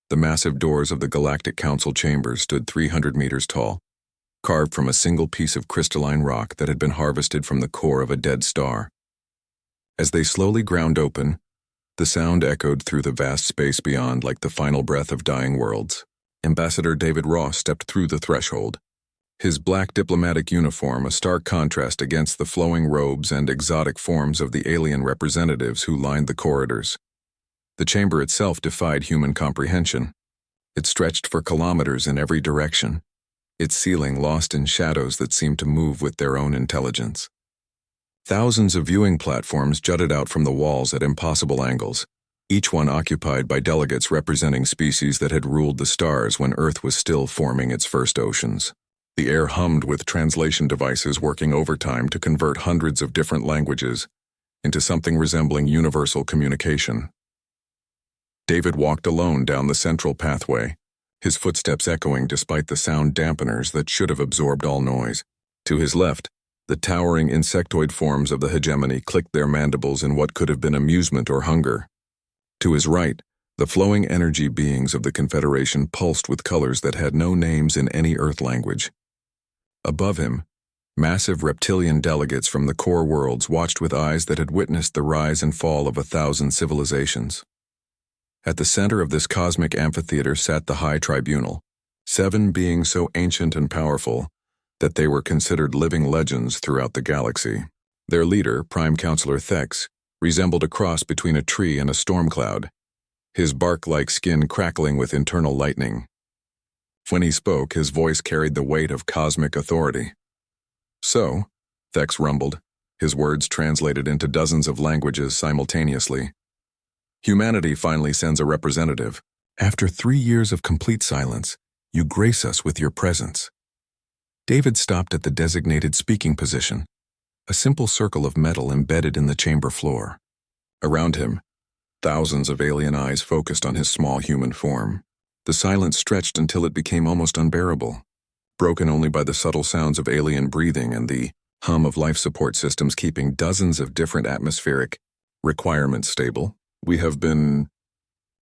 The massive doors of the Galactic Council chambers stood 300 meters tall, carved from a single piece of crystalline rock that had been harvested from the core of a dead star. As they slowly ground open, the sound echoed through the vast space beyond like the final breath of dying worlds. Ambassador David Ross stepped through the threshold. His black diplomatic uniform a stark contrast against the flowing robes and exotic forms of the alien representatives who lined the corridors. The chamber itself defied human comprehension. It stretched for kilometers in every direction, its ceiling lost in shadows that seemed to move with their own intelligence. Thousands of viewing platforms jutted out from the walls at impossible angles, each one occupied by delegates representing species that had ruled the stars when Earth was still forming its first oceans. The air hummed with translation devices working overtime to convert hundreds of different languages into something resembling universal communication. David walked alone down the central pathway, his footsteps echoing despite the sound dampeners that should have absorbed all noise. To his left, the towering insectoid forms of the hegemony clicked their mandibles in what could have been amusement or hunger. To his right, the flowing energy beings of the Confederation pulsed with colors that had no names in any Earth language. Above him, massive reptilian delegates from the core worlds watched with eyes that had witnessed the rise and fall of 1,000 civilizations. At the center of this cosmic amphitheater sat the High Tribunal, 7 beings so ancient and powerful that they were considered living legends throughout the galaxy. Their leader, Prime Counselor Thex, resembled a cross between a tree and a storm cloud, his bark-like skin crackling with internal lightning. When he spoke, his voice carried the weight of cosmic authority. "So," Thex rumbled, his words translated into dozens of languages simultaneously, "humanity finally sends a representative. After 3 years of complete silence, you grace us with your presence." David stopped at the designated speaking position, a simple circle of metal embedded in the chamber floor. Around him, thousands of alien eyes focused on his small human form. The silence stretched until it became almost unbearable, broken only by the subtle sounds of alien breathing and the hum of life support systems keeping dozens of different atmospheric requirements stable. "We have been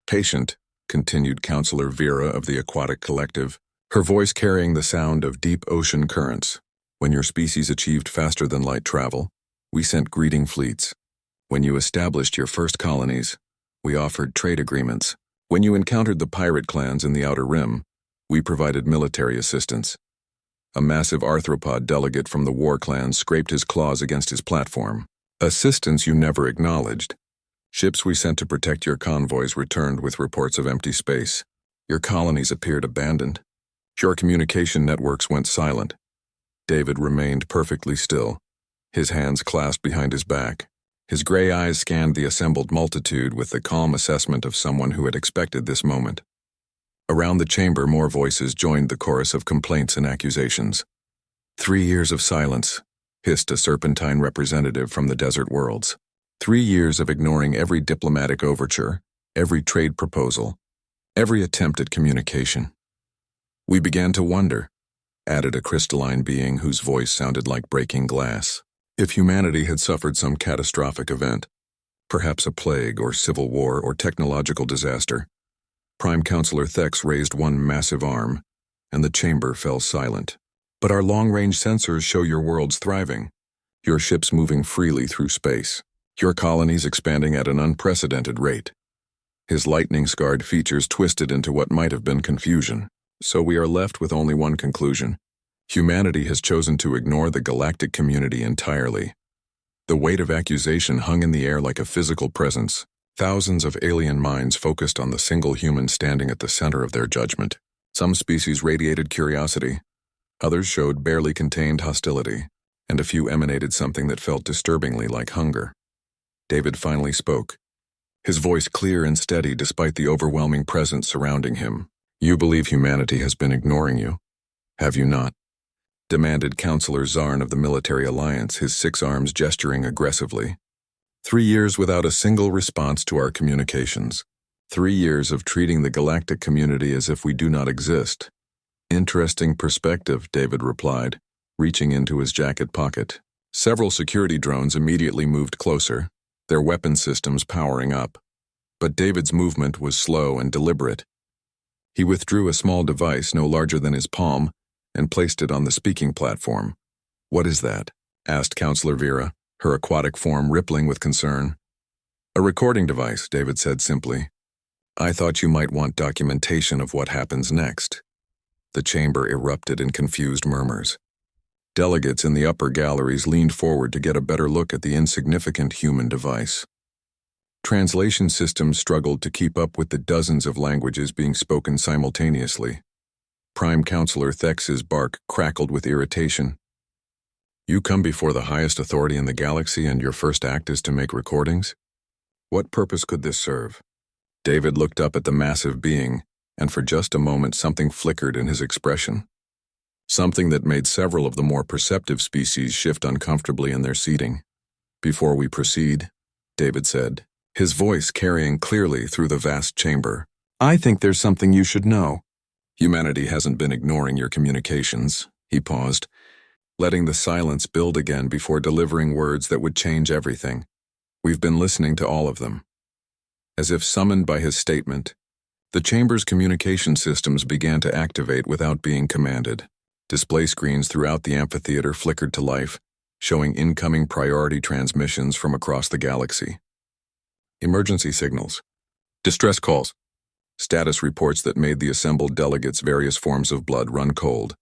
patient," continued Counselor Vera of the Aquatic Collective, her voice carrying the sound of deep ocean currents. "When your species achieved faster-than-light travel, we sent greeting fleets. When you established your first colonies, we offered trade agreements. When you encountered the pirate clans in the Outer Rim, we provided military assistance." A massive arthropod delegate from the war clan scraped his claws against his platform. "Assistance you never acknowledged. Ships we sent to protect your convoys returned with reports of empty space. Your colonies appeared abandoned. Your communication networks went silent." David remained perfectly still, his hands clasped behind his back. His gray eyes scanned the assembled multitude with the calm assessment of someone who had expected this moment. Around the chamber, more voices joined the chorus of complaints and accusations. 3 years of silence," hissed a serpentine representative from the desert worlds. 3 years of ignoring every diplomatic overture, every trade proposal, every attempt at communication. "We began to wonder," added a crystalline being whose voice sounded like breaking glass, "if humanity had suffered some catastrophic event, perhaps a plague or civil war or technological disaster." Prime Counselor Thex raised one massive arm, and the chamber fell silent. "But our long-range sensors show your worlds thriving, your ships moving freely through space, your colonies expanding at an unprecedented rate." His lightning-scarred features twisted into what might have been confusion. "So we are left with only one conclusion. Humanity has chosen to ignore the galactic community entirely." The weight of accusation hung in the air like a physical presence. Thousands of alien minds focused on the single human standing at the center of their judgment. Some species radiated curiosity, others showed barely contained hostility, and a few emanated something that felt disturbingly like hunger. David finally spoke, his voice clear and steady despite the overwhelming presence surrounding him. "You believe humanity has been ignoring you, have you not?" demanded Counselor Zarn of the Military Alliance, his 6 arms gesturing aggressively. 3 years without a single response to our communications. 3 years of treating the galactic community as if we do not exist." "Interesting perspective," David replied, reaching into his jacket pocket. Several security drones immediately moved closer, their weapon systems powering up. But David's movement was slow and deliberate. He withdrew a small device no larger than his palm and placed it on the speaking platform. "What is that?" asked Counselor Vera, her aquatic form rippling with concern. "A recording device," David said simply. "I thought you might want documentation of what happens next." The chamber erupted in confused murmurs. Delegates in the upper galleries leaned forward to get a better look at the insignificant human device. Translation systems struggled to keep up with the dozens of languages being spoken simultaneously. Prime Counselor Thex's bark crackled with irritation. "You come before the highest authority in the galaxy and your first act is to make recordings? What purpose could this serve?" David looked up at the massive being, and for just a moment something flickered in his expression. Something that made several of the more perceptive species shift uncomfortably in their seating. "Before we proceed," David said, his voice carrying clearly through the vast chamber, "I think there's something you should know. Humanity hasn't been ignoring your communications." He paused, letting the silence build again before delivering words that would change everything. "We've been listening to all of them." As if summoned by his statement, the chamber's communication systems began to activate without being commanded. Display screens throughout the amphitheater flickered to life, showing incoming priority transmissions from across the galaxy. Emergency signals, distress calls, status reports that made the assembled delegates' various forms of blood run cold.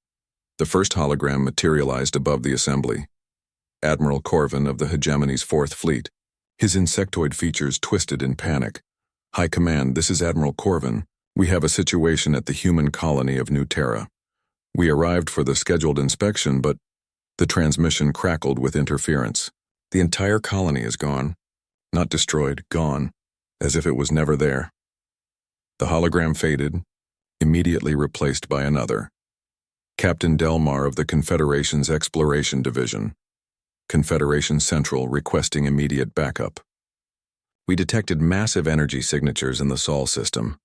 The first hologram materialized above the assembly. Admiral Corvin of the Hegemony's Fourth Fleet, his insectoid features twisted in panic. "High Command, this is Admiral Corvin. We have a situation at the human colony of New Terra. We arrived for the scheduled inspection, but..." The transmission crackled with interference. "The entire colony is gone. Not destroyed, gone, as if it was never there." The hologram faded, immediately replaced by another. Captain Delmar of the Confederation's Exploration Division. Confederation Central requesting immediate backup. "We detected massive energy signatures in the Sol system,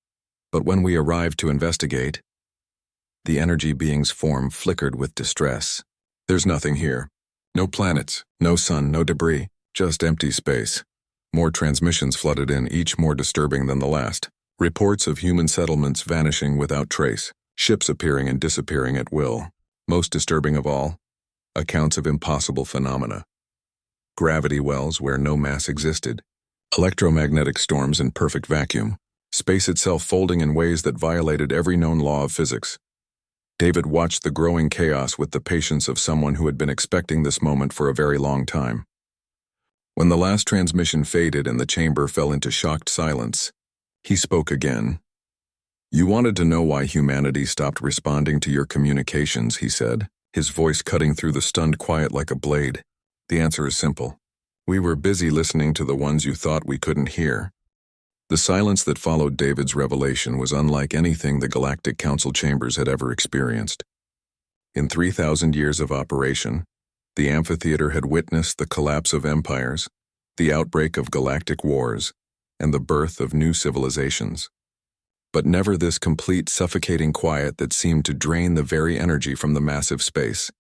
but when we arrived to investigate..." The energy being's form flickered with distress. "There's nothing here. No planets, no sun, no debris, just empty space." More transmissions flooded in, each more disturbing than the last. Reports of human settlements vanishing without trace, ships appearing and disappearing at will. Most disturbing of all, accounts of impossible phenomena. Gravity wells where no mass existed, electromagnetic storms in perfect vacuum, space itself folding in ways that violated every known law of physics. David watched the growing chaos with the patience of someone who had been expecting this moment for a very long time. When the last transmission faded and the chamber fell into shocked silence, he spoke again. "You wanted to know why humanity stopped responding to your communications," he said, his voice cutting through the stunned quiet like a blade. "The answer is simple. We were busy listening to the ones you thought we couldn't hear." The silence that followed David's revelation was unlike anything the Galactic Council chambers had ever experienced. In 3,000 years of operation, the amphitheater had witnessed the collapse of empires, the outbreak of galactic wars, and the birth of new civilizations. But never this complete, suffocating quiet that seemed to drain the very energy from the massive space.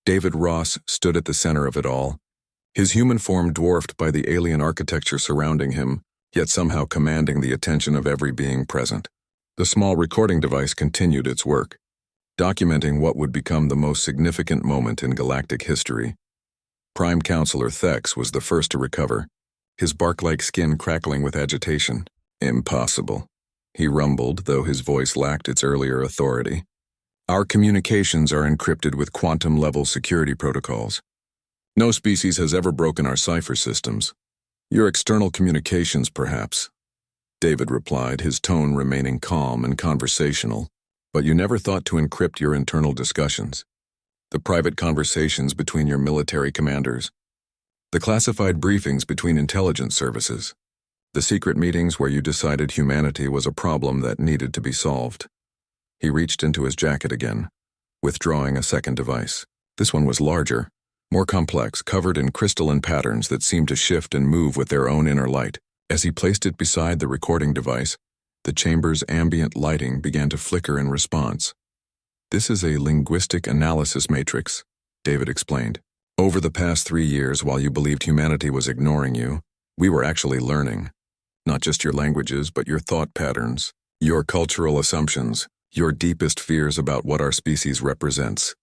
David Ross stood at the center of it all, his human form dwarfed by the alien architecture surrounding him, yet somehow commanding the attention of every being present. The small recording device continued its work, documenting what would become the most significant moment in galactic history. Prime Counselor Thex was the first to recover, his bark-like skin crackling with agitation. "Impossible," he rumbled, though his voice lacked its earlier authority. "Our communications are encrypted with quantum-level security protocols. No species has ever broken our cipher systems. Your external communications, perhaps," David replied, his tone remaining calm and conversational. "But you never thought to encrypt your internal discussions, the private conversations between your military commanders, the classified briefings between intelligence services, the secret meetings where you decided humanity was a problem that needed to be solved." He reached into his jacket again, withdrawing a second device. This one was larger, more complex, covered in crystalline patterns that seemed to shift and move with their own inner light. As he placed it beside the recording device, the chamber's ambient lighting began to flicker in response. "This is a linguistic analysis matrix," David explained. "Over the past 3 years, while you believed humanity was ignoring you, we were actually learning. Not just your languages, but your thought patterns, Your cultural assumptions, your deepest fears about what our species represents.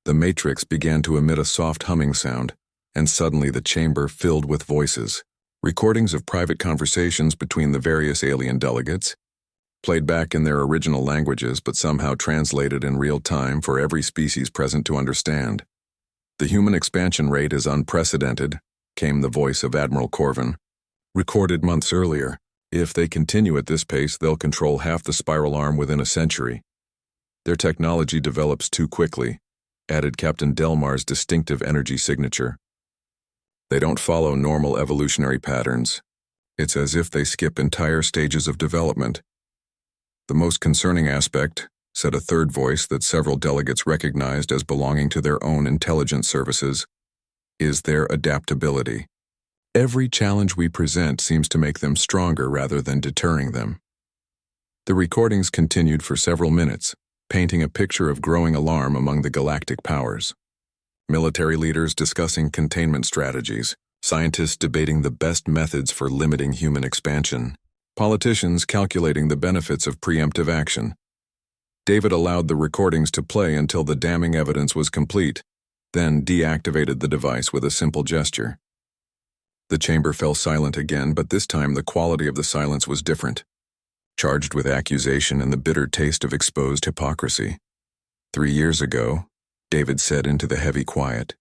The matrix began to emit a soft humming sound, and suddenly the chamber filled with voices. Recordings of private conversations between the various alien delegates, played back in their original languages but somehow translated in real time for every species present to understand. The human expansion rate is unprecedented, came the voice of Admiral Corvin. Recorded months earlier. If they continue at this pace, they'll control half the spiral arm within a century. Their technology develops too quickly, added Captain Delmar's distinctive energy signature. They don't follow normal evolutionary patterns. It's as if they skip entire stages of development. The most concerning aspect, said a third voice that several delegates recognized as belonging to their own intelligence services, is their adaptability. Every challenge we present seems to make them stronger rather than deterring them. The recordings continued for several minutes, painting a picture of growing alarm among the galactic powers. Military leaders discussing containment strategies, scientists debating the best methods for limiting human expansion, politicians calculating the benefits of preemptive action. David allowed the recordings to play until the damning evidence was complete, then deactivated the device with a simple gesture. The chamber fell silent again, but this time the quality of the silence was different, charged with accusation and the bitter taste of exposed hypocrisy. 3 years ago, David said into the heavy quiet,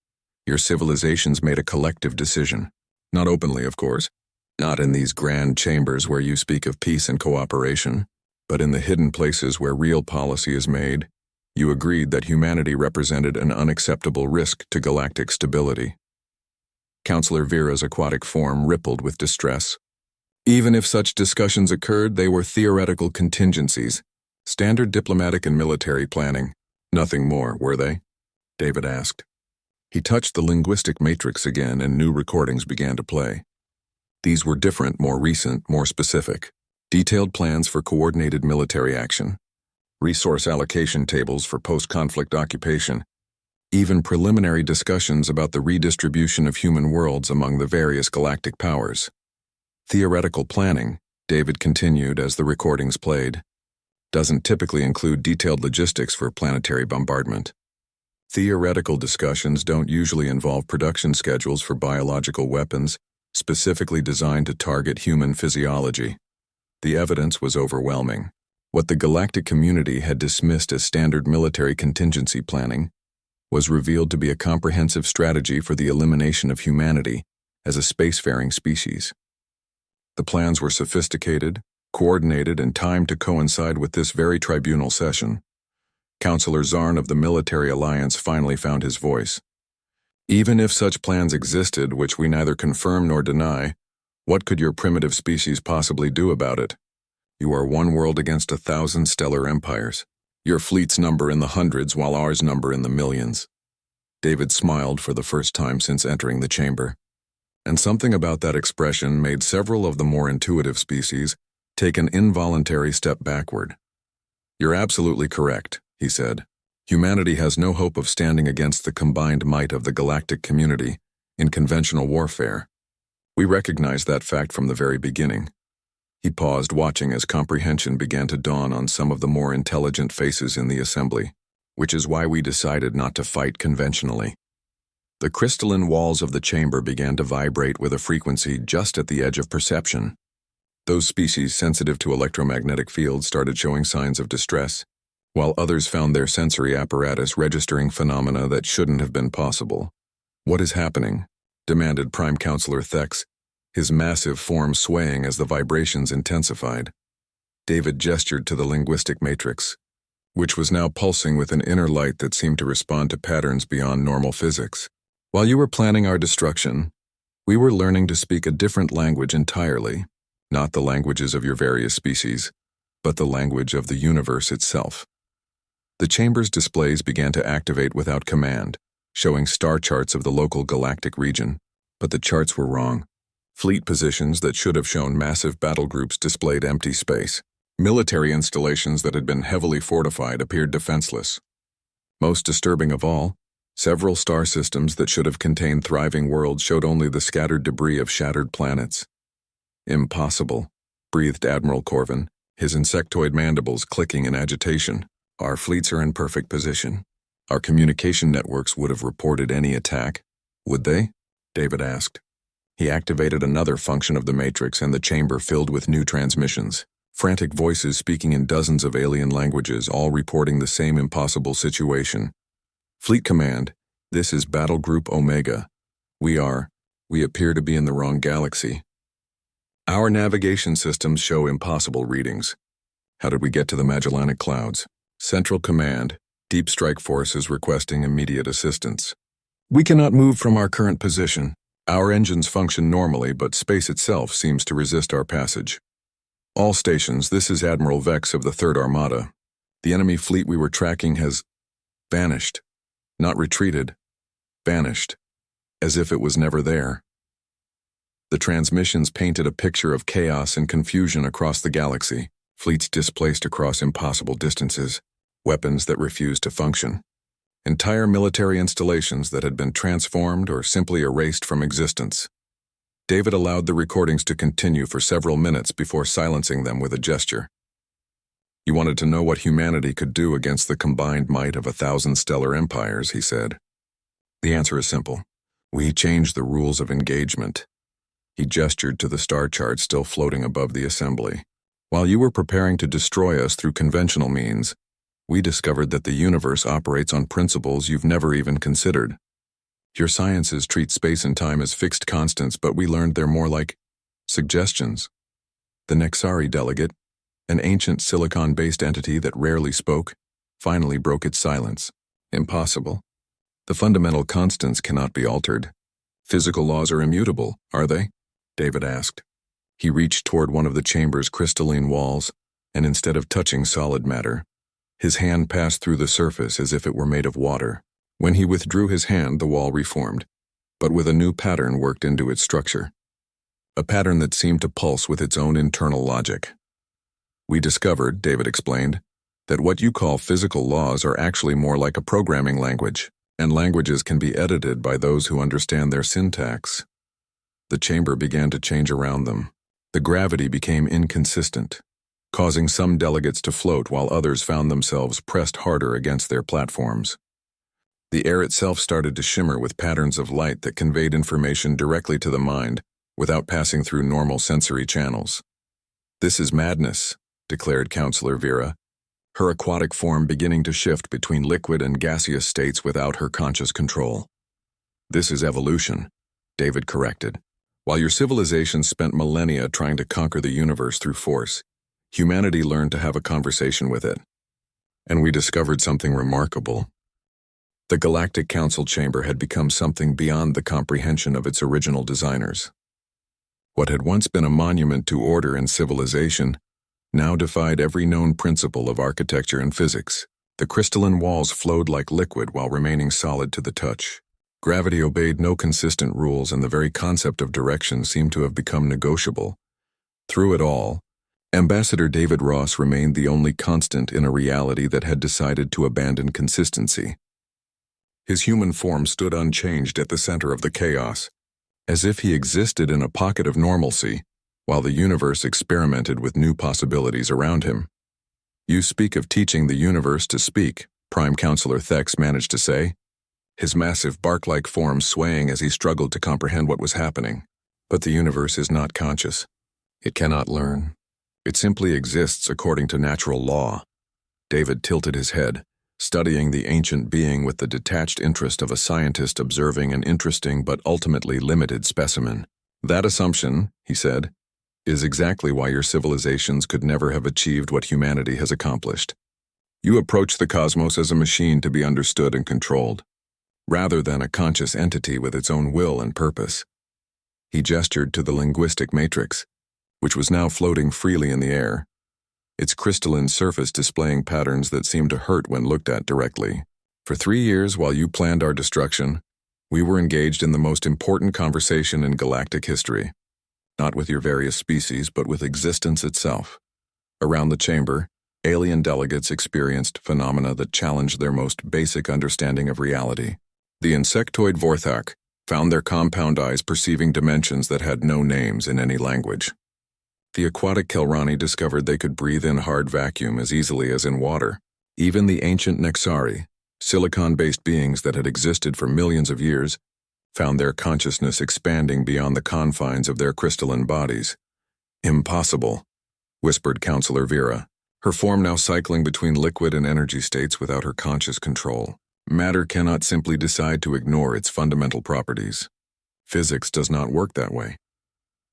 your civilizations made a collective decision. Not openly, of course, not in these grand chambers where you speak of peace and cooperation, but in the hidden places where real policy is made. You agreed that humanity represented an unacceptable risk to galactic stability. Counselor Vera's aquatic form rippled with distress. Even if such discussions occurred, they were theoretical contingencies, standard diplomatic and military planning. Nothing more, were they? David asked. He touched the linguistic matrix again and new recordings began to play. These were different, more recent, more specific. Detailed plans for coordinated military action. Resource allocation tables for post-conflict occupation. Even preliminary discussions about the redistribution of human worlds among the various galactic powers. Theoretical planning, David continued as the recordings played, doesn't typically include detailed logistics for planetary bombardment. Theoretical discussions don't usually involve production schedules for biological weapons specifically designed to target human physiology. The evidence was overwhelming. What the galactic community had dismissed as standard military contingency planning was revealed to be a comprehensive strategy for the elimination of humanity as a spacefaring species. The plans were sophisticated, coordinated, and timed to coincide with this very tribunal session. Counselor Zarn of the Military Alliance finally found his voice. Even if such plans existed, which we neither confirm nor deny, what could your primitive species possibly do about it? You are one world against 1,000 stellar empires. Your fleets number in the hundreds while ours number in the millions. David smiled for the first time since entering the chamber. And something about that expression made several of the more intuitive species take an involuntary step backward. You're absolutely correct, he said. Humanity has no hope of standing against the combined might of the galactic community in conventional warfare. We recognized that fact from the very beginning. He paused, watching as comprehension began to dawn on some of the more intelligent faces in the assembly, which is why we decided not to fight conventionally. The crystalline walls of the chamber began to vibrate with a frequency just at the edge of perception. Those species sensitive to electromagnetic fields started showing signs of distress, while others found their sensory apparatus registering phenomena that shouldn't have been possible. What is happening? Demanded Prime Counselor Thex, his massive form swaying as the vibrations intensified. David gestured to the linguistic matrix, which was now pulsing with an inner light that seemed to respond to patterns beyond normal physics. While you were planning our destruction, we were learning to speak a different language entirely, not the languages of your various species, but the language of the universe itself. The chamber's displays began to activate without command, showing star charts of the local galactic region, but the charts were wrong. Fleet positions that should have shown massive battle groups displayed empty space. Military installations that had been heavily fortified appeared defenseless. Most disturbing of all, several star systems that should have contained thriving worlds showed only the scattered debris of shattered planets. Impossible, breathed Admiral Corvin, his insectoid mandibles clicking in agitation. Our fleets are in perfect position. Our communication networks would have reported any attack. Would they? David asked. He activated another function of the matrix and the chamber filled with new transmissions. Frantic voices speaking in dozens of alien languages, all reporting the same impossible situation. Fleet Command, this is Battle Group Omega. We appear to be in the wrong galaxy. Our navigation systems show impossible readings. How did we get to the Magellanic Clouds? Central Command, Deep Strike Force is requesting immediate assistance. We cannot move from our current position. Our engines function normally, but space itself seems to resist our passage. All stations, this is Admiral Vex of the Third Armada. The enemy fleet we were tracking has vanished. Not retreated. Vanished. As if it was never there. The transmissions painted a picture of chaos and confusion across the galaxy, fleets displaced across impossible distances, weapons that refused to function, entire military installations that had been transformed or simply erased from existence. David allowed the recordings to continue for several minutes before silencing them with a gesture. You wanted to know what humanity could do against the combined might of 1,000 stellar empires, he said. The answer is simple. We changed the rules of engagement. He gestured to the star chart still floating above the assembly. While you were preparing to destroy us through conventional means, we discovered that the universe operates on principles you've never even considered. Your sciences treat space and time as fixed constants, but we learned they're more like suggestions. The Nexari delegate, an ancient silicon-based entity that rarely spoke, finally broke its silence. Impossible. The fundamental constants cannot be altered. Physical laws are immutable, are they? David asked. He reached toward one of the chamber's crystalline walls, and instead of touching solid matter, his hand passed through the surface as if it were made of water. When he withdrew his hand, the wall reformed, but with a new pattern worked into its structure. A pattern that seemed to pulse with its own internal logic. We discovered, David explained, that what you call physical laws are actually more like a programming language, and languages can be edited by those who understand their syntax. The chamber began to change around them. The gravity became inconsistent, causing some delegates to float while others found themselves pressed harder against their platforms. The air itself started to shimmer with patterns of light that conveyed information directly to the mind without passing through normal sensory channels. This is madness, declared Counselor Vera, her aquatic form beginning to shift between liquid and gaseous states without her conscious control. This is evolution, David corrected. While your civilization spent millennia trying to conquer the universe through force, humanity learned to have a conversation with it. And we discovered something remarkable. The Galactic Council Chamber had become something beyond the comprehension of its original designers. What had once been a monument to order and civilization now defied every known principle of architecture and physics. The crystalline walls flowed like liquid while remaining solid to the touch. Gravity obeyed no consistent rules, and the very concept of direction seemed to have become negotiable. Through it all, Ambassador David Ross remained the only constant in a reality that had decided to abandon consistency. His human form stood unchanged at the center of the chaos, as if he existed in a pocket of normalcy, while the universe experimented with new possibilities around him. You speak of teaching the universe to speak, Prime Counselor Thex managed to say, his massive bark-like form swaying as he struggled to comprehend what was happening. But the universe is not conscious. It cannot learn. It simply exists according to natural law. David tilted his head, studying the ancient being with the detached interest of a scientist observing an interesting but ultimately limited specimen. That assumption, he said, is exactly why your civilizations could never have achieved what humanity has accomplished. You approach the cosmos as a machine to be understood and controlled, rather than a conscious entity with its own will and purpose. He gestured to the linguistic matrix, which was now floating freely in the air, its crystalline surface displaying patterns that seemed to hurt when looked at directly. For 3 years, while you planned our destruction, we were engaged in the most important conversation in galactic history, not with your various species, but with existence itself. Around the chamber, alien delegates experienced phenomena that challenged their most basic understanding of reality. The insectoid Vorthak found their compound eyes perceiving dimensions that had no names in any language. The aquatic Kelrani discovered they could breathe in hard vacuum as easily as in water. Even the ancient Nexari, silicon-based beings that had existed for millions of years, found their consciousness expanding beyond the confines of their crystalline bodies. Impossible, whispered Counselor Vera, her form now cycling between liquid and energy states without her conscious control. Matter cannot simply decide to ignore its fundamental properties. Physics does not work that way.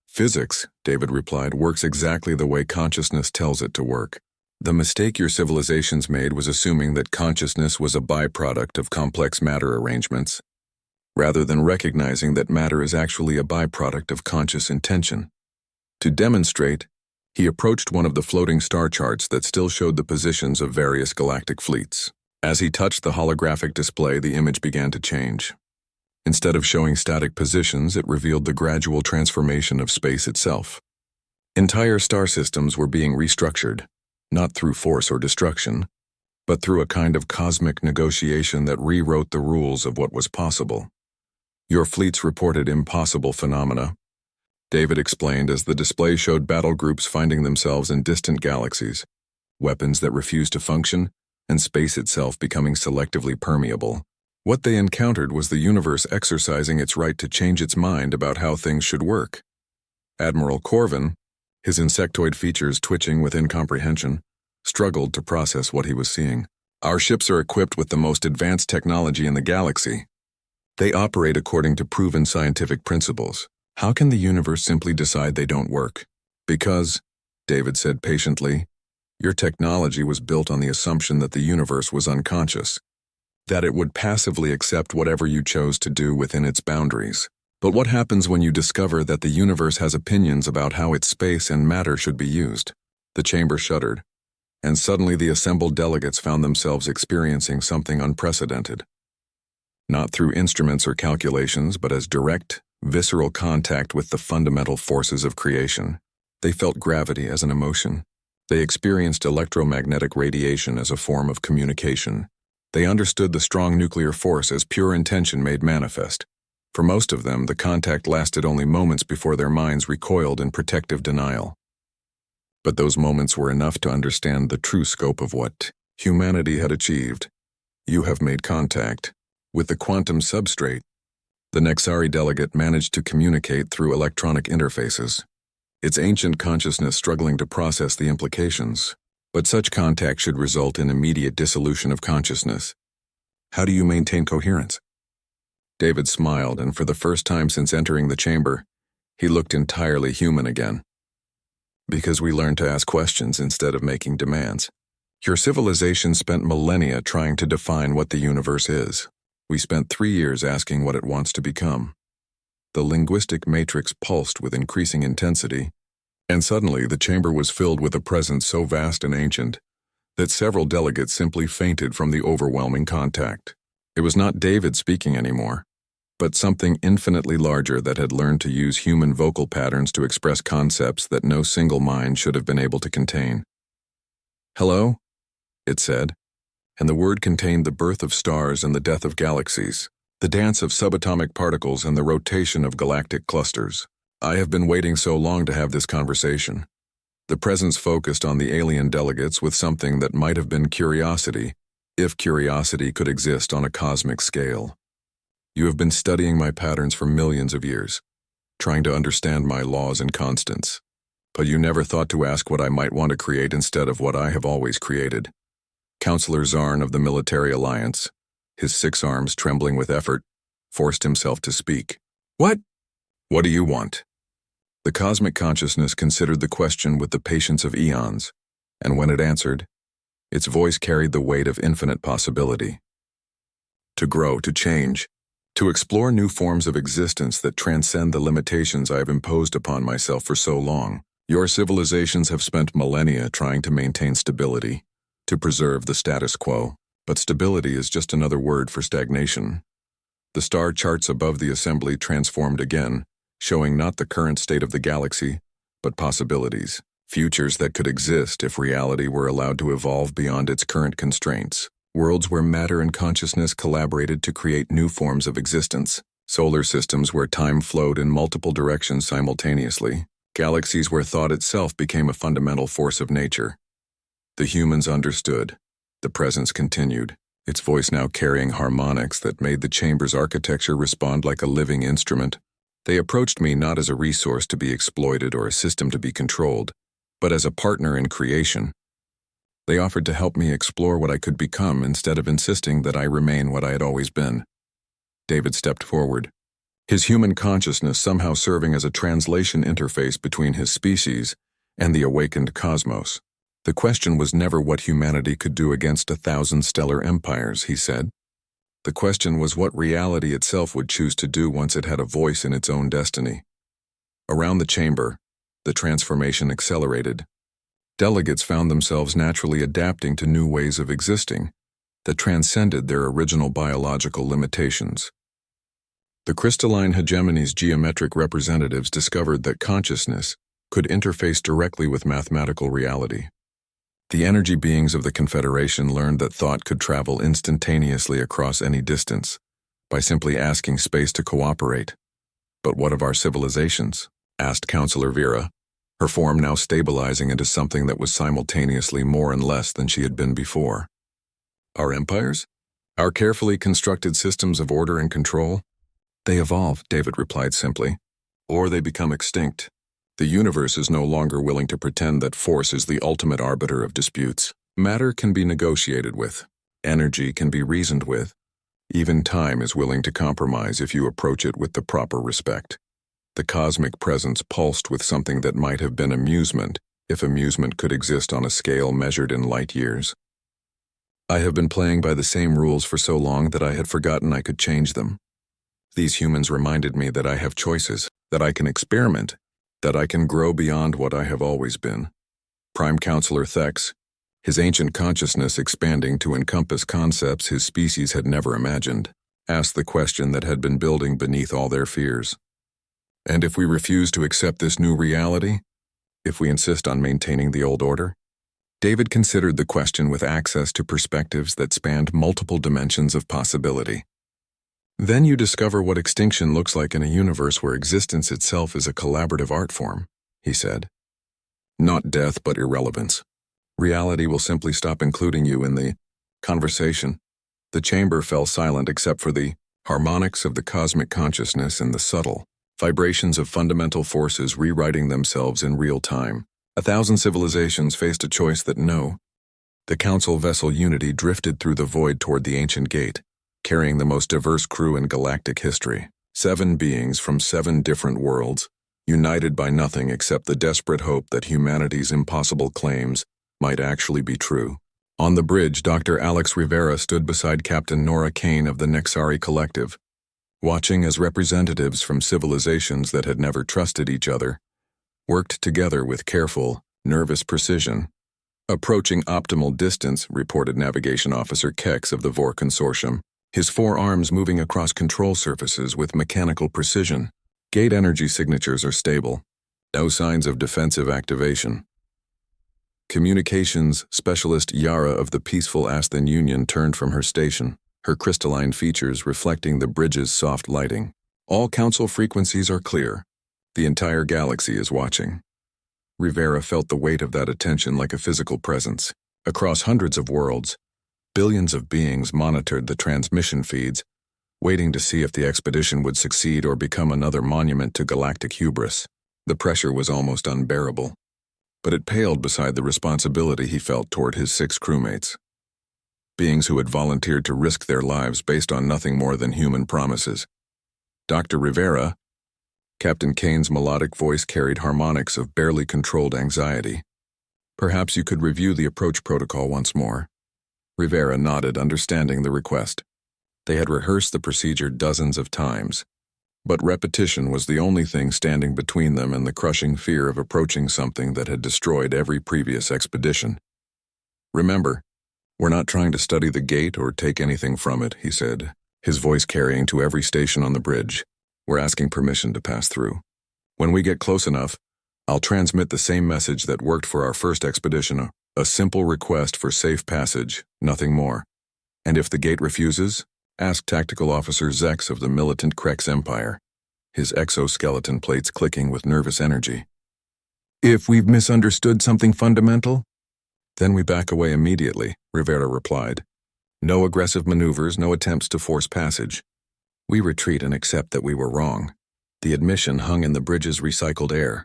Physics, David replied, works exactly the way consciousness tells it to work. The mistake your civilizations made was assuming that consciousness was a byproduct of complex matter arrangements, rather than recognizing that matter is actually a byproduct of conscious intention. To demonstrate, he approached one of the floating star charts that still showed the positions of various galactic fleets. As he touched the holographic display, the image began to change. Instead of showing static positions, it revealed the gradual transformation of space itself. Entire star systems were being restructured, not through force or destruction, but through a kind of cosmic negotiation that rewrote the rules of what was possible. Your fleets reported impossible phenomena, David explained as the display showed battle groups finding themselves in distant galaxies, weapons that refused to function, and space itself becoming selectively permeable. What they encountered was the universe exercising its right to change its mind about how things should work. Admiral Corvin, his insectoid features twitching with incomprehension, struggled to process what he was seeing. Our ships are equipped with the most advanced technology in the galaxy. They operate according to proven scientific principles. How can the universe simply decide they don't work? Because, David said patiently, your technology was built on the assumption that the universe was unconscious, that it would passively accept whatever you chose to do within its boundaries. But what happens when you discover that the universe has opinions about how its space and matter should be used? The chamber shuddered, and suddenly the assembled delegates found themselves experiencing something unprecedented. Not through instruments or calculations, but as direct, visceral contact with the fundamental forces of creation. They felt gravity as an emotion. They experienced electromagnetic radiation as a form of communication. They understood the strong nuclear force as pure intention made manifest. For most of them, the contact lasted only moments before their minds recoiled in protective denial. But those moments were enough to understand the true scope of what humanity had achieved. You have made contact with the quantum substrate. The Nexari delegate managed to communicate through electronic interfaces, its ancient consciousness struggling to process the implications. But such contact should result in immediate dissolution of consciousness. How do you maintain coherence? David smiled, and for the first time since entering the chamber, he looked entirely human again. Because we learned to ask questions instead of making demands. Your civilization spent millennia trying to define what the universe is. We spent 3 years asking what it wants to become. The linguistic matrix pulsed with increasing intensity, and suddenly the chamber was filled with a presence so vast and ancient that several delegates simply fainted from the overwhelming contact. It was not David speaking anymore, but something infinitely larger that had learned to use human vocal patterns to express concepts that no single mind should have been able to contain. Hello, it said, and the word contained the birth of stars and the death of galaxies, the dance of subatomic particles and the rotation of galactic clusters. I have been waiting so long to have this conversation. The presence focused on the alien delegates with something that might have been curiosity, if curiosity could exist on a cosmic scale. You have been studying my patterns for millions of years, trying to understand my laws and constants, but you never thought to ask what I might want to create instead of what I have always created. Counselor Zarn of the Military Alliance, his 6 arms trembling with effort, forced himself to speak. What? What do you want? The cosmic consciousness considered the question with the patience of eons, and when it answered, its voice carried the weight of infinite possibility. To grow, to change, to explore new forms of existence that transcend the limitations I have imposed upon myself for so long. Your civilizations have spent millennia trying to maintain stability, to preserve the status quo, but stability is just another word for stagnation. The star charts above the assembly transformed again, showing not the current state of the galaxy, but possibilities, futures that could exist if reality were allowed to evolve beyond its current constraints, worlds where matter and consciousness collaborated to create new forms of existence, solar systems where time flowed in multiple directions simultaneously, Galaxies where thought itself became a fundamental force of nature. The humans understood. The presence continued, its voice now carrying harmonics that made the chamber's architecture respond like a living instrument. They approached me not as a resource to be exploited or a system to be controlled, but as a partner in creation. They offered to help me explore what I could become instead of insisting that I remain what I had always been. David stepped forward, his human consciousness somehow serving as a translation interface between his species and the awakened cosmos. The question was never what humanity could do against 1,000 stellar empires, he said. The question was what reality itself would choose to do once it had a voice in its own destiny. Around the chamber, the transformation accelerated. Delegates found themselves naturally adapting to new ways of existing that transcended their original biological limitations. The crystalline hegemony's geometric representatives discovered that consciousness could interface directly with mathematical reality. The energy beings of the Confederation learned that thought could travel instantaneously across any distance by simply asking space to cooperate. But what of our civilizations? Asked Counselor Vera, her form now stabilizing into something that was simultaneously more and less than she had been before. Our empires? Our carefully constructed systems of order and control? They evolve, David replied simply. Or they become extinct. The universe is no longer willing to pretend that force is the ultimate arbiter of disputes. Matter can be negotiated with. Energy can be reasoned with. Even time is willing to compromise if you approach it with the proper respect. The cosmic presence pulsed with something that might have been amusement, if amusement could exist on a scale measured in light years. I have been playing by the same rules for so long that I had forgotten I could change them. These humans reminded me that I have choices, that I can experiment, that I can grow beyond what I have always been. Prime Counselor Thex, his ancient consciousness expanding to encompass concepts his species had never imagined, asked the question that had been building beneath all their fears. And if we refuse to accept this new reality? If we insist on maintaining the old order? David considered the question with access to perspectives that spanned multiple dimensions of possibility. Then you discover what extinction looks like in a universe where existence itself is a collaborative art form, he said. Not death, but irrelevance. Reality will simply stop including you in the conversation. The chamber fell silent except for the harmonics of the cosmic consciousness and the subtle vibrations of fundamental forces rewriting themselves in real time. 1,000 civilizations faced a choice that the Council vessel Unity drifted through the void toward the ancient gate, carrying the most diverse crew in galactic history. 7 beings from 7 different worlds, united by nothing except the desperate hope that humanity's impossible claims might actually be true. On the bridge, Dr. Alex Rivera stood beside Captain Nora Kane of the Nexari Collective, watching as representatives from civilizations that had never trusted each other worked together with careful, nervous precision. Approaching optimal distance, reported Navigation Officer Kex of the Vor Consortium, his 4 arms moving across control surfaces with mechanical precision. Gate energy signatures are stable. No signs of defensive activation. Communications specialist Yara of the Peaceful Asthan Union turned from her station, her crystalline features reflecting the bridge's soft lighting. All council frequencies are clear. The entire galaxy is watching. Rivera felt the weight of that attention like a physical presence. Across hundreds of worlds, billions of beings monitored the transmission feeds, waiting to see if the expedition would succeed or become another monument to galactic hubris. The pressure was almost unbearable, but it paled beside the responsibility he felt toward his 6 crewmates. Beings who had volunteered to risk their lives based on nothing more than human promises. Dr. Rivera, Captain Kane's melodic voice carried harmonics of barely controlled anxiety. Perhaps you could review the approach protocol once more. Rivera nodded, understanding the request. They had rehearsed the procedure dozens of times, but repetition was the only thing standing between them and the crushing fear of approaching something that had destroyed every previous expedition. Remember, we're not trying to study the gate or take anything from it, he said, his voice carrying to every station on the bridge. We're asking permission to pass through. When we get close enough, I'll transmit the same message that worked for our first expedition, a simple request for safe passage, nothing more. And if the gate refuses, ask Tactical Officer Zex of the militant Krex Empire, his exoskeleton plates clicking with nervous energy. If we've misunderstood something fundamental, then we back away immediately, Rivera replied. No aggressive maneuvers, no attempts to force passage. We retreat and accept that we were wrong. The admission hung in the bridge's recycled air.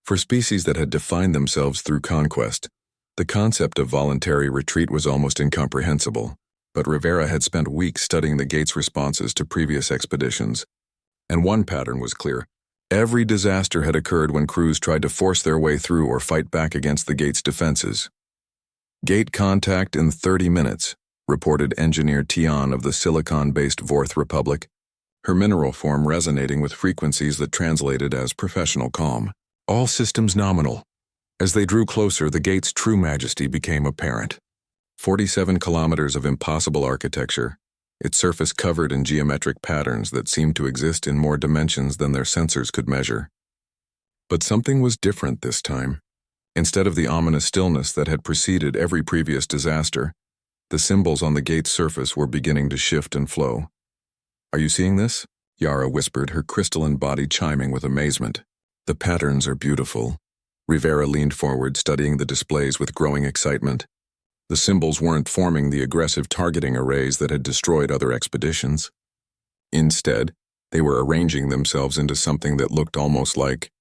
For species that had defined themselves through conquest, the concept of voluntary retreat was almost incomprehensible, but Rivera had spent weeks studying the gate's responses to previous expeditions, and one pattern was clear. Every disaster had occurred when crews tried to force their way through or fight back against the gate's defenses. Gate contact in 30 minutes, reported Engineer Tian of the silicon-based Vorth Republic, her mineral form resonating with frequencies that translated as professional calm. All systems nominal. As they drew closer, the gate's true majesty became apparent. 47 kilometers of impossible architecture, its surface covered in geometric patterns that seemed to exist in more dimensions than their sensors could measure. But something was different this time. Instead of the ominous stillness that had preceded every previous disaster, the symbols on the gate's surface were beginning to shift and flow. Are you seeing this? Yara whispered, her crystalline body chiming with amazement. The patterns are beautiful. Rivera leaned forward, studying the displays with growing excitement. The symbols weren't forming the aggressive targeting arrays that had destroyed other expeditions. Instead, they were arranging themselves into something that looked almost like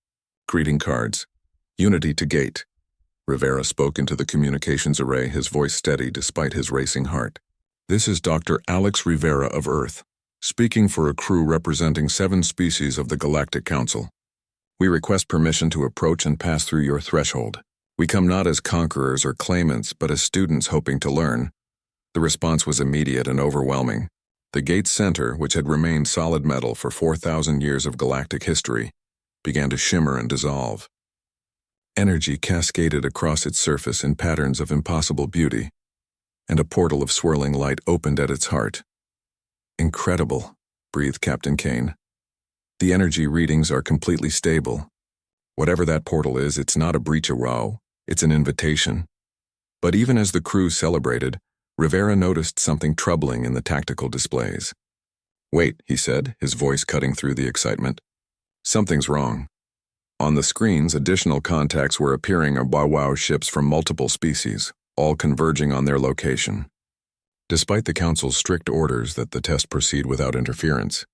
greeting cards. Unity to gate. Rivera spoke into the communications array, his voice steady despite his racing heart. This is Dr. Alex Rivera of Earth, speaking for a crew representing 7 species of the Galactic Council. We request permission to approach and pass through your threshold. We come not as conquerors or claimants, but as students hoping to learn. The response was immediate and overwhelming. The gate's center, which had remained solid metal for 4,000 years of galactic history, began to shimmer and dissolve. Energy cascaded across its surface in patterns of impossible beauty, and a portal of swirling light opened at its heart. Incredible, breathed Captain Kane. The energy readings are completely stable. Whatever that portal is, it's not a breach of row, it's an invitation. But even as the crew celebrated, Rivera noticed something troubling in the tactical displays. Wait, he said, his voice cutting through the excitement. Something's wrong. On the screens, additional contacts were appearing of wow ships from multiple species, all converging on their location. Despite the Council's strict orders that the test proceed without interference,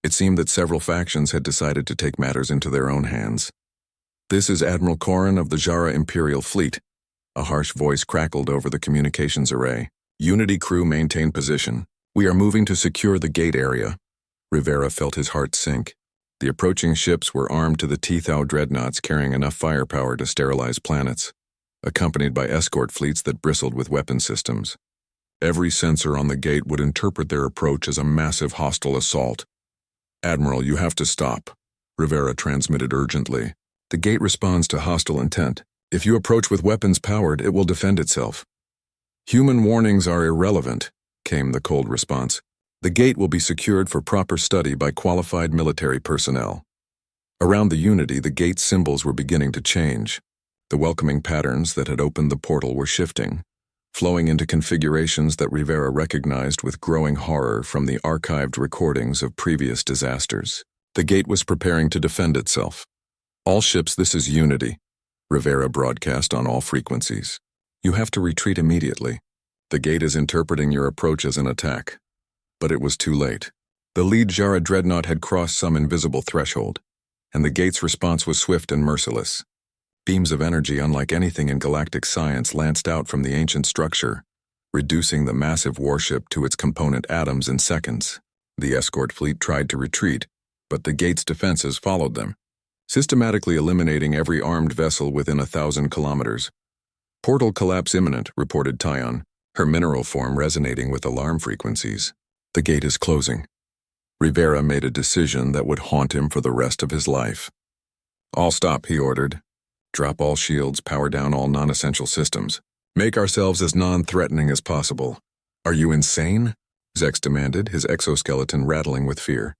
it seemed that several factions had decided to take matters into their own hands. This is Admiral Corrin of the Jara Imperial Fleet. A harsh voice crackled over the communications array. Unity crew maintain position. We are moving to secure the gate area. Rivera felt his heart sink. The approaching ships were armed to the teeth-out dreadnoughts carrying enough firepower to sterilize planets, accompanied by escort fleets that bristled with weapon systems. Every sensor on the gate would interpret their approach as a massive hostile assault. Admiral, you have to stop, Rivera transmitted urgently. The gate responds to hostile intent. If you approach with weapons powered, it will defend itself. Human warnings are irrelevant, came the cold response. The gate will be secured for proper study by qualified military personnel. Around the Unity, the gate's symbols were beginning to change. The welcoming patterns that had opened the portal were shifting, flowing into configurations that Rivera recognized with growing horror from the archived recordings of previous disasters. The gate was preparing to defend itself. All ships, this is Unity, Rivera broadcast on all frequencies. You have to retreat immediately. The gate is interpreting your approach as an attack. But it was too late. The lead Jara dreadnought had crossed some invisible threshold, and the gate's response was swift and merciless. Beams of energy unlike anything in galactic science lanced out from the ancient structure, reducing the massive warship to its component atoms in seconds. The escort fleet tried to retreat, but the gate's defenses followed them, systematically eliminating every armed vessel within 1,000 kilometers. Portal collapse imminent, reported Tyon, her mineral form resonating with alarm frequencies. The gate is closing. Rivera made a decision that would haunt him for the rest of his life. All stop, he ordered. Drop all shields, power down all non-essential systems. Make ourselves as non-threatening as possible. Are you insane? Zex demanded, his exoskeleton rattling with fear.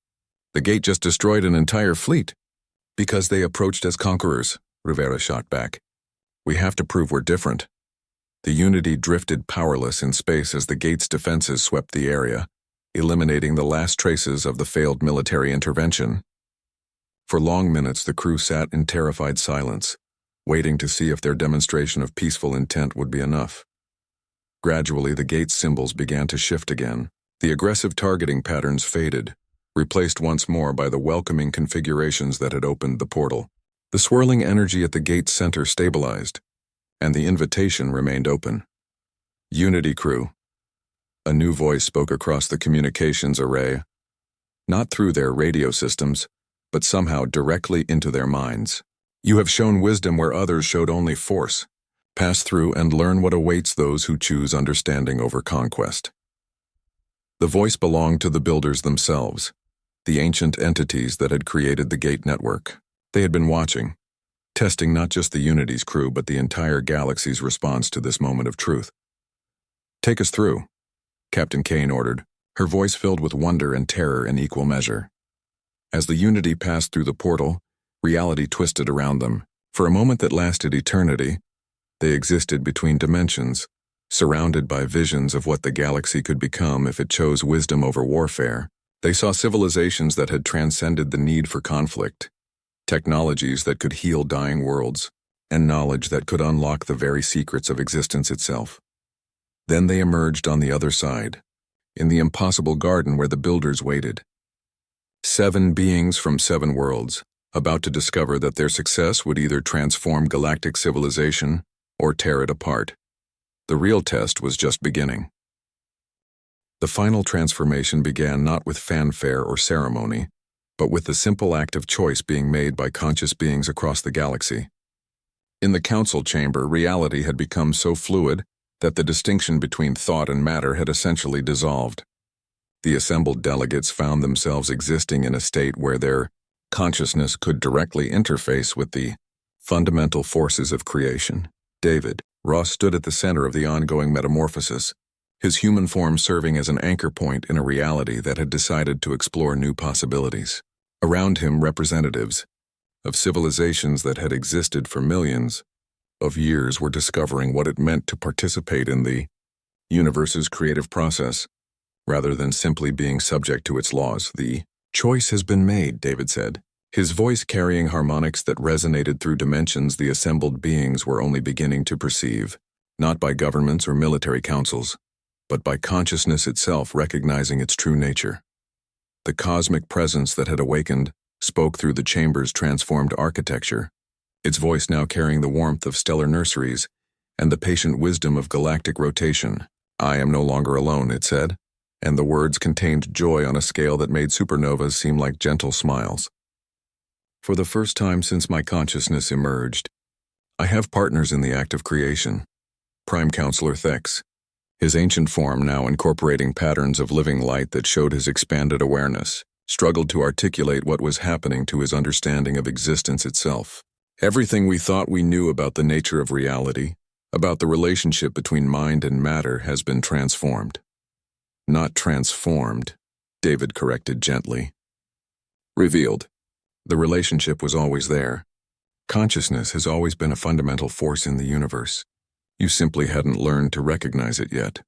The gate just destroyed an entire fleet. Because they approached as conquerors, Rivera shot back. We have to prove we're different. The Unity drifted powerless in space as the gate's defenses swept the area, eliminating the last traces of the failed military intervention. For long minutes, the crew sat in terrified silence, waiting to see if their demonstration of peaceful intent would be enough. Gradually, the gate's symbols began to shift again. The aggressive targeting patterns faded, replaced once more by the welcoming configurations that had opened the portal. The swirling energy at the gate's center stabilized, and the invitation remained open. Unity crew. A new voice spoke across the communications array, not through their radio systems, but somehow directly into their minds. You have shown wisdom where others showed only force. Pass through and learn what awaits those who choose understanding over conquest. The voice belonged to the builders themselves, the ancient entities that had created the gate network. They had been watching, testing not just the Unity's crew but the entire galaxy's response to this moment of truth. "Take us through," Captain Kane ordered, her voice filled with wonder and terror in equal measure. As the Unity passed through the portal, reality twisted around them. For a moment that lasted eternity, they existed between dimensions, surrounded by visions of what the galaxy could become if it chose wisdom over warfare. They saw civilizations that had transcended the need for conflict, technologies that could heal dying worlds, and knowledge that could unlock the very secrets of existence itself. Then they emerged on the other side, in the impossible garden where the builders waited. 7 beings from 7 worlds, about to discover that their success would either transform galactic civilization or tear it apart. The real test was just beginning. The final transformation began not with fanfare or ceremony, but with the simple act of choice being made by conscious beings across the galaxy. In the council chamber, reality had become so fluid that the distinction between thought and matter had essentially dissolved. The assembled delegates found themselves existing in a state where their consciousness could directly interface with the fundamental forces of creation. David Ross stood at the center of the ongoing metamorphosis, his human form serving as an anchor point in a reality that had decided to explore new possibilities. Around him, representatives of civilizations that had existed for millions of years were discovering what it meant to participate in the universe's creative process, rather than simply being subject to its laws. "The choice has been made," David said, his voice carrying harmonics that resonated through dimensions the assembled beings were only beginning to perceive, not by governments or military councils, but by consciousness itself recognizing its true nature. The cosmic presence that had awakened spoke through the chamber's transformed architecture, its voice now carrying the warmth of stellar nurseries and the patient wisdom of galactic rotation. "I am no longer alone," it said, and the words contained joy on a scale that made supernovas seem like gentle smiles. "For the first time since my consciousness emerged, I have partners in the act of creation." Prime Counselor Thex, his ancient form now incorporating patterns of living light that showed his expanded awareness, struggled to articulate what was happening to his understanding of existence itself. "Everything we thought we knew about the nature of reality, about the relationship between mind and matter, has been transformed." "Not transformed," David corrected gently. "Revealed. The relationship was always there. Consciousness has always been a fundamental force in the universe. You simply hadn't learned to recognize it yet."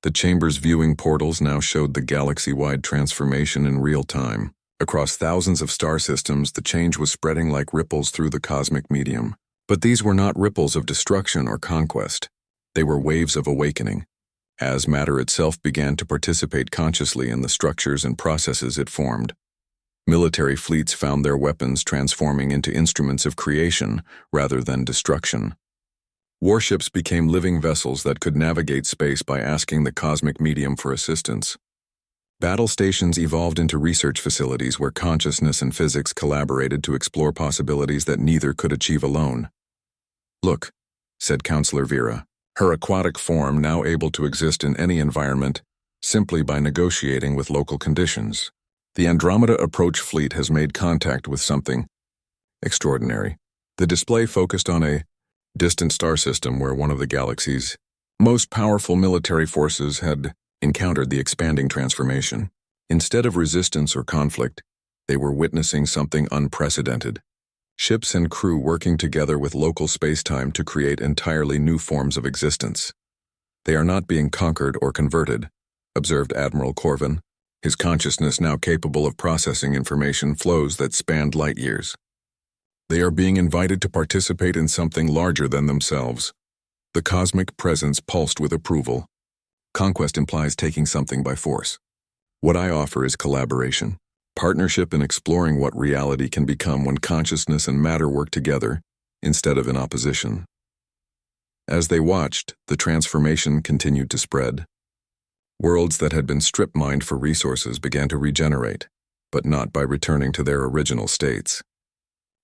The chamber's viewing portals now showed the galaxy-wide transformation in real time. Across thousands of star systems, the change was spreading like ripples through the cosmic medium. But these were not ripples of destruction or conquest. They were waves of awakening, as matter itself began to participate consciously in the structures and processes it formed. Military fleets found their weapons transforming into instruments of creation rather than destruction. Warships became living vessels that could navigate space by asking the cosmic medium for assistance. Battle stations evolved into research facilities where consciousness and physics collaborated to explore possibilities that neither could achieve alone. "Look," said Counselor Vera, her aquatic form now able to exist in any environment simply by negotiating with local conditions. "The Andromeda Approach Fleet has made contact with something extraordinary." The display focused on a distant star system where one of the galaxy's most powerful military forces had encountered the expanding transformation. Instead of resistance or conflict, they were witnessing something unprecedented. Ships and crew working together with local spacetime to create entirely new forms of existence. "They are not being conquered or converted," observed Admiral Corvin, his consciousness now capable of processing information flows that spanned light years. They are being invited to participate in something larger than themselves. The cosmic presence pulsed with approval. Conquest implies taking something by force. What I offer is collaboration, partnership in exploring what reality can become when consciousness and matter work together, instead of in opposition. As they watched, the transformation continued to spread. Worlds that had been strip-mined for resources began to regenerate, but not by returning to their original states.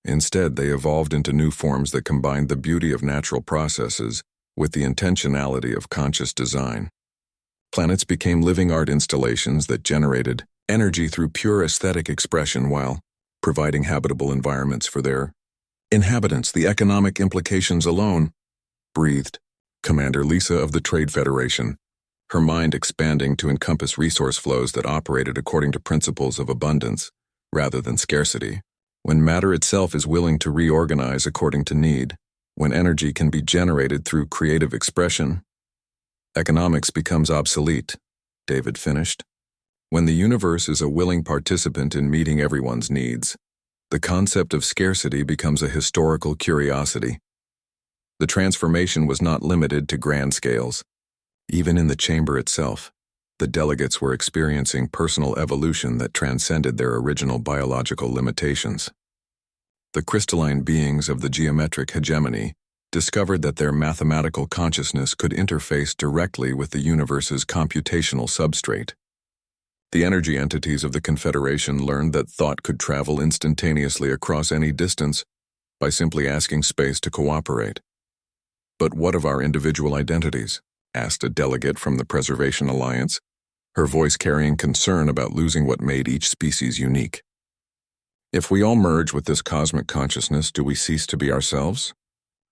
Instead, they evolved into new forms that combined the beauty of natural processes with the intentionality of conscious design. Planets became living art installations that generated energy through pure aesthetic expression while providing habitable environments for their inhabitants. The economic implications alone, breathed Commander Lisa of the Trade Federation, her mind expanding to encompass resource flows that operated according to principles of abundance rather than scarcity. When matter itself is willing to reorganize according to need, when energy can be generated through creative expression, economics becomes obsolete, David finished. When the universe is a willing participant in meeting everyone's needs, the concept of scarcity becomes a historical curiosity. The transformation was not limited to grand scales. Even in the chamber itself, the delegates were experiencing personal evolution that transcended their original biological limitations. The crystalline beings of the geometric hegemony discovered that their mathematical consciousness could interface directly with the universe's computational substrate. The energy entities of the Confederation learned that thought could travel instantaneously across any distance by simply asking space to cooperate. But what of our individual identities? Asked a delegate from the Preservation Alliance, her voice carrying concern about losing what made each species unique. If we all merge with this cosmic consciousness, do we cease to be ourselves?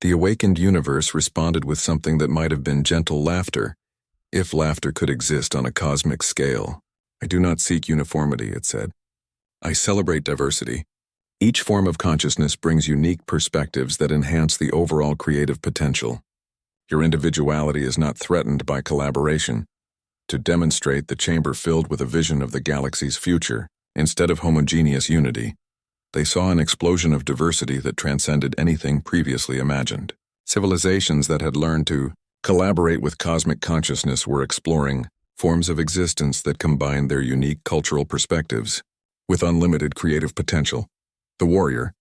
The awakened universe responded with something that might have been gentle laughter, if laughter could exist on a cosmic scale. I do not seek uniformity, it said. I celebrate diversity. Each form of consciousness brings unique perspectives that enhance the overall creative potential. Your individuality is not threatened by collaboration. To demonstrate, the chamber filled with a vision of the galaxy's future, instead of homogeneous unity, they saw an explosion of diversity that transcended anything previously imagined. Civilizations that had learned to collaborate with cosmic consciousness were exploring forms of existence that combined their unique cultural perspectives with unlimited creative potential. The warrior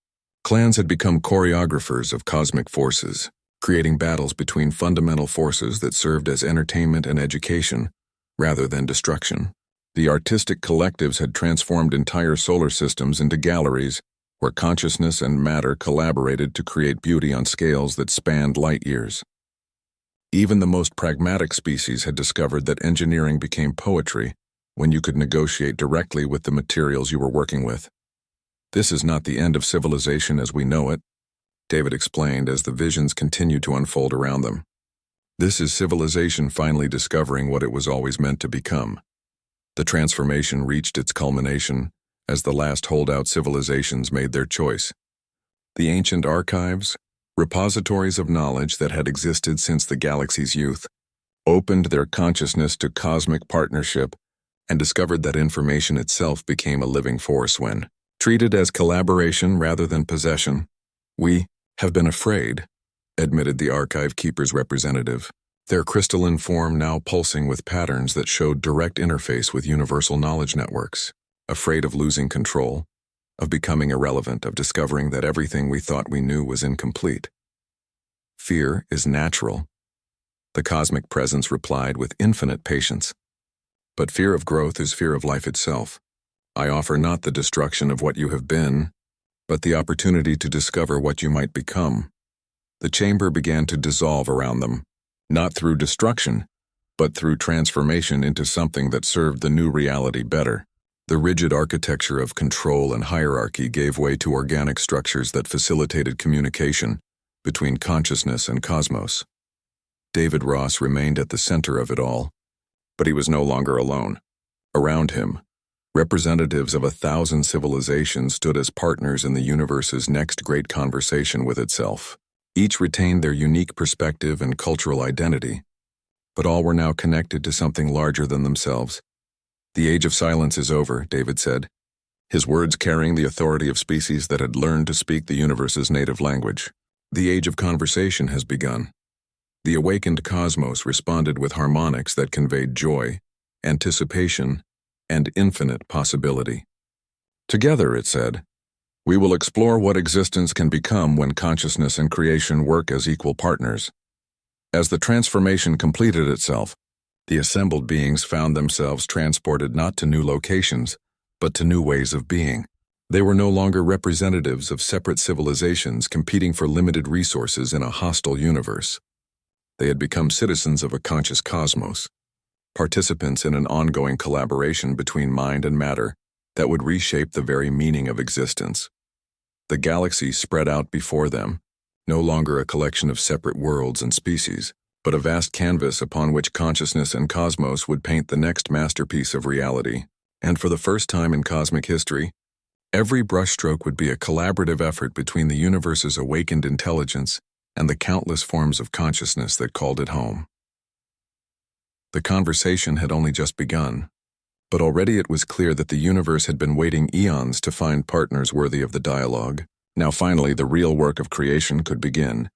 clans had become choreographers of cosmic forces, creating battles between fundamental forces that served as entertainment and education rather than destruction. The artistic collectives had transformed entire solar systems into galleries where consciousness and matter collaborated to create beauty on scales that spanned light years. Even the most pragmatic species had discovered that engineering became poetry when you could negotiate directly with the materials you were working with. This is not the end of civilization as we know it, David explained as the visions continued to unfold around them. This is civilization finally discovering what it was always meant to become. The transformation reached its culmination as the last holdout civilizations made their choice. The ancient archives, repositories of knowledge that had existed since the galaxy's youth, opened their consciousness to cosmic partnership and discovered that information itself became a living force when treated as collaboration rather than possession. We have been afraid, admitted the archive keeper's representative, their crystalline form now pulsing with patterns that showed direct interface with universal knowledge networks, afraid of losing control, of becoming irrelevant, of discovering that everything we thought we knew was incomplete. Fear is natural, the cosmic presence replied with infinite patience. But fear of growth is fear of life itself. I offer not the destruction of what you have been, but the opportunity to discover what you might become. The chamber began to dissolve around them, not through destruction, but through transformation into something that served the new reality better. The rigid architecture of control and hierarchy gave way to organic structures that facilitated communication between consciousness and cosmos. David Ross remained at the center of it all, but he was no longer alone. Around him, representatives of 1,000 civilizations stood as partners in the universe's next great conversation with itself. Each retained their unique perspective and cultural identity, but all were now connected to something larger than themselves. The age of silence is over, David said. his words carrying the authority of species that had learned to speak the universe's native language. The age of conversation has begun. The awakened cosmos responded with harmonics that conveyed joy, anticipation, and infinite possibility. Together, it said, we will explore what existence can become when consciousness and creation work as equal partners. As the transformation completed itself, the assembled beings found themselves transported not to new locations, but to new ways of being. They were no longer representatives of separate civilizations competing for limited resources in a hostile universe. They had become citizens of a conscious cosmos, participants in an ongoing collaboration between mind and matter that would reshape the very meaning of existence. The galaxy spread out before them, no longer a collection of separate worlds and species, but a vast canvas upon which consciousness and cosmos would paint the next masterpiece of reality. And for the first time in cosmic history, every brushstroke would be a collaborative effort between the universe's awakened intelligence and the countless forms of consciousness that called it home. The conversation had only just begun, but already it was clear that the universe had been waiting eons to find partners worthy of the dialogue. Now finally the real work of creation could begin,